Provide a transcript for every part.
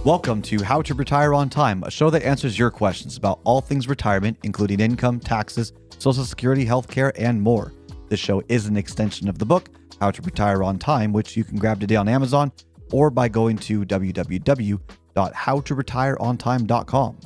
Welcome to How to Retire on Time, a show that answers your questions about all things retirement, including income, taxes, Social Security, healthcare, and more. This show is an extension of the book, How to Retire on Time, which you can grab today on Amazon or by going to www.howtoretireontime.com.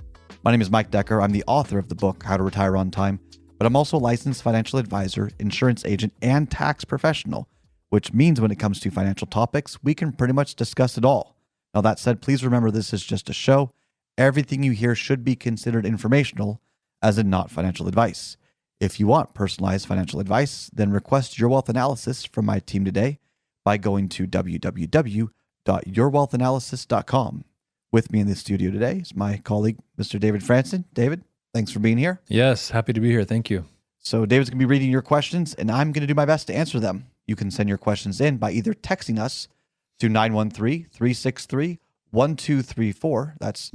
My name is Mike Decker. I'm the author of the book, How to Retire on Time, but I'm also a licensed financial advisor, insurance agent, and tax professional, which means when it comes to financial topics, we can pretty much discuss it all. Now, that said, please remember this is just a show. Everything you hear should be considered informational, as in not financial advice. If you want personalized financial advice, then request Your Wealth Analysis from my team today by going to www.yourwealthanalysis.com. With me in the studio today is my colleague, Mr. David Franson. David, thanks for being here. Yes, happy to be here. Thank you. So David's going to be reading your questions, and I'm going to do my best to answer them. You can send your questions in by either texting us to 913-363-1234. That's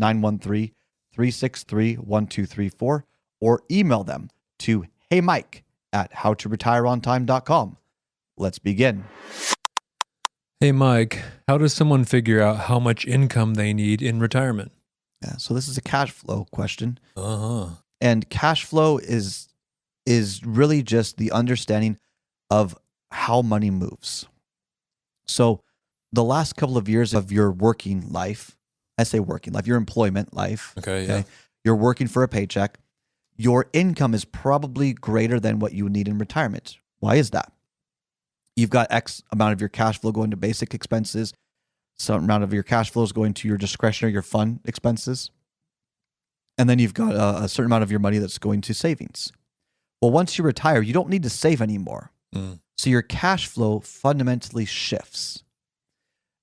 913-363-1234. Or email them to heymike@howtoretireontime.com. Let's begin. Hey, Mike, how does someone figure out how much income they need in retirement? Yeah, so this is a cash flow question. Uh-huh. And cash flow is really just the understanding of how money moves. So the last couple of years of your working life, I say working life, your employment life. Okay, yeah. You're working for a paycheck. Your income is probably greater than what you need in retirement. Why is that? You've got X amount of your cash flow going to basic expenses. Some amount of your cash flow is going to your discretionary, your fun expenses. And then you've got a certain amount of your money that's going to savings. Well, once you retire, you don't need to save anymore. So your cash flow fundamentally shifts.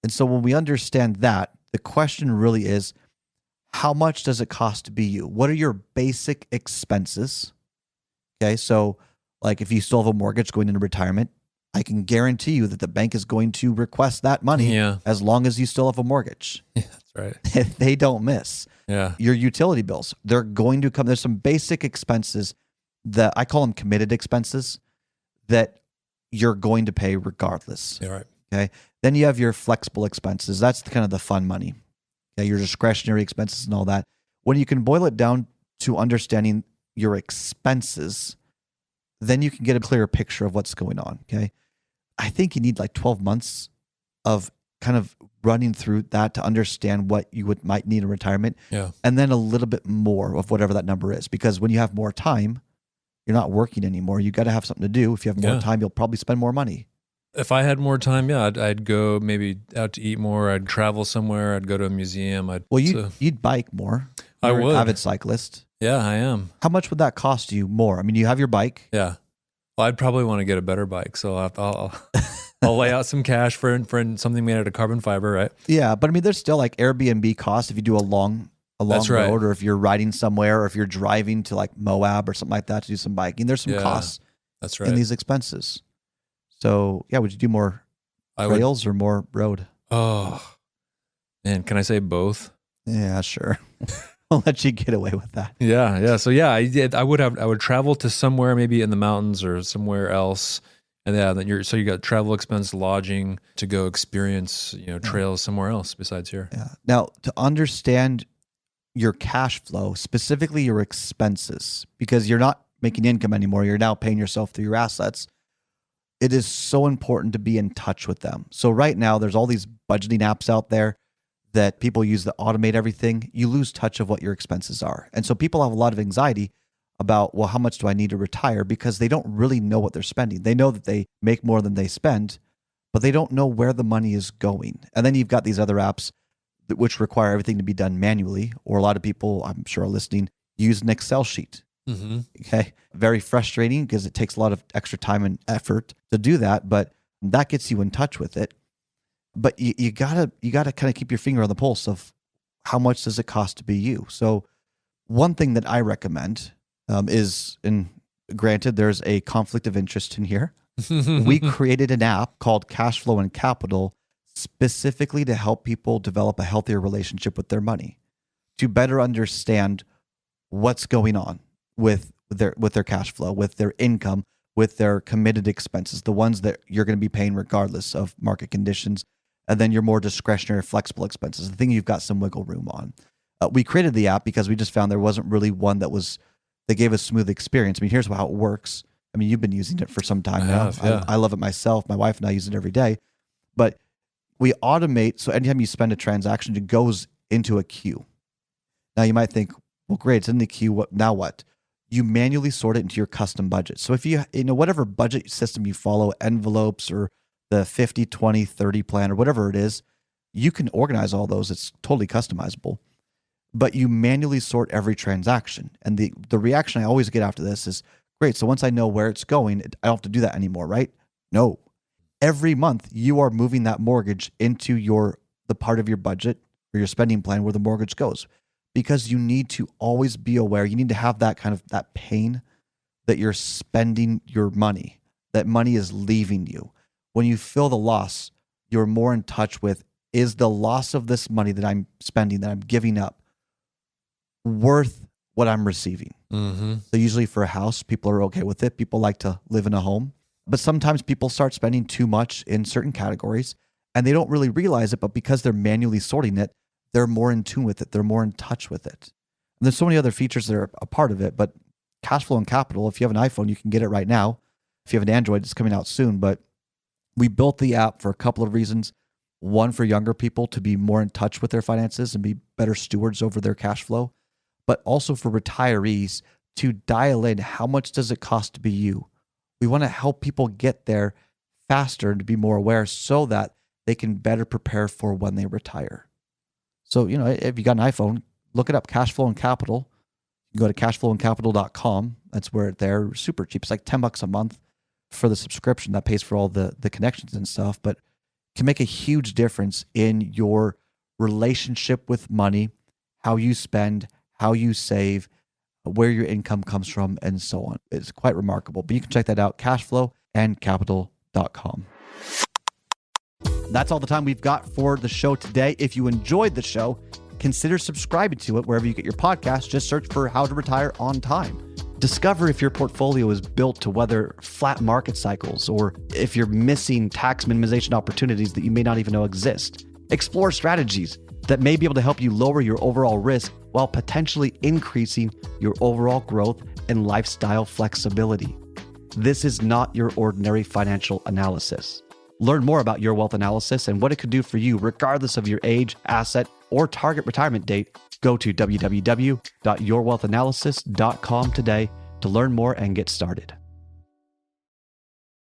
And so when we understand that, the question really is, how much does it cost to be you? What are your basic expenses? Okay, so like if you still have a mortgage going into retirement, I can guarantee you that the bank is going to request that money as long as you still have a mortgage. Yeah, that's right. They don't miss. Yeah. Your utility bills, they're going to come. There's some basic expenses that I call them committed expenses that you're going to pay regardless. Yeah, right. Okay. Then you have your flexible expenses. That's kind of the fun money. Okay. Your discretionary expenses and all that. When you can boil it down to understanding your expenses, then you can get a clearer picture of what's going on. Okay. I think you need like 12 months of kind of running through that to understand what you might need in retirement. Yeah. And then a little bit more of whatever that number is. Because when you have more time, you're not working anymore. You got to have something to do. If you have more time, you'll probably spend more money. If I had more time, I'd go maybe out to eat more. I'd travel somewhere. I'd go to a museum. You'd bike more. I You're would. an avid cyclist. Yeah, I am. How much would that cost you more? I mean, you have your bike. Yeah. Well, I'd probably want to get a better bike. So I'll lay out some cash for something made out of carbon fiber, right? Yeah, but I mean, there's still like Airbnb costs if you do a long That's right. road, or if you're riding somewhere, or if you're driving to like Moab or something like that to do some biking. There's some costs That's right. in these expenses. So yeah, would you do more trails or more road? Oh, man, can I say both? Yeah, sure. I'll let you get away with that. Yeah. So yeah, I would travel to somewhere maybe in the mountains or somewhere else. And then you got travel expense, lodging to go experience, trails somewhere else besides here. Yeah. Now, to understand your cash flow, specifically your expenses, because you're not making income anymore, you're now paying yourself through your assets. It is so important to be in touch with them. So right now, there's all these budgeting apps out there that people use that automate everything. You lose touch of what your expenses are. And so people have a lot of anxiety about, well, how much do I need to retire? Because they don't really know what they're spending. They know that they make more than they spend, but they don't know where the money is going. And then you've got these other apps which require everything to be done manually, or a lot of people, I'm sure are listening, use an Excel sheet. Mm-hmm. Okay. Very frustrating because it takes a lot of extra time and effort to do that, but that gets you in touch with it. But you gotta kind of keep your finger on the pulse of how much does it cost to be you. So one thing that I recommend is, and granted, there's a conflict of interest in here. We created an app called Cash Flow and Capital specifically to help people develop a healthier relationship with their money, to better understand what's going on with their cash flow, with their income, with their committed expenses, the ones that you're going to be paying regardless of market conditions, and then your more discretionary, flexible expenses, the thing you've got some wiggle room on. We created the app because we just found there wasn't really one that gave a smooth experience. I mean, here's how it works. I mean, you've been using it for some time now. Yeah. I love it myself. My wife and I use it every day. But we automate, so anytime you spend a transaction, it goes into a queue. Now you might think, well, great, it's in the queue. Now what? You manually sort it into your custom budget. So if you whatever budget system you follow, envelopes or the 50, 20, 30 plan or whatever it is, you can organize all those. It's totally customizable. But you manually sort every transaction. And the reaction I always get after this is, great, so once I know where it's going, I don't have to do that anymore, right? No. Every month, you are moving that mortgage into the part of your budget or your spending plan where the mortgage goes. Because you need to always be aware. You need to have that pain that you're spending your money, that money is leaving you. When you feel the loss, you're more in touch with, is the loss of this money that I'm spending, that I'm giving up, worth what I'm receiving? Mm-hmm. So usually for a house, people are okay with it. People like to live in a home. But sometimes people start spending too much in certain categories and they don't really realize it, but because they're manually sorting it, they're more in tune with it. They're more in touch with it. And there's so many other features that are a part of it, but Cashflow and Capital, if you have an iPhone, you can get it right now. If you have an Android, it's coming out soon. But we built the app for a couple of reasons. One, for younger people to be more in touch with their finances and be better stewards over their cash flow, but also for retirees to dial in how much does it cost to be you. We want to help people get there faster and to be more aware so that they can better prepare for when they retire. So, if you got an iPhone, look it up, Cashflow and Capital. You can go to cashflowandcapital.com. That's where they're super cheap. It's like $10 a month for the subscription. That pays for all the connections and stuff, but can make a huge difference in your relationship with money, how you spend, how you save, where your income comes from, and so on. It's quite remarkable. But you can check that out, cashflowandcapital.com. That's all the time we've got for the show today. If you enjoyed the show, consider subscribing to it wherever you get your podcast. Just search for How to Retire on Time. Discover if your portfolio is built to weather flat market cycles or if you're missing tax minimization opportunities that you may not even know exist. Explore strategies that may be able to help you lower your overall risk while potentially increasing your overall growth and lifestyle flexibility. This is not your ordinary financial analysis. Learn more about Your Wealth Analysis and what it could do for you regardless of your age, asset, or target retirement date. Go to www.yourwealthanalysis.com today to learn more and get started.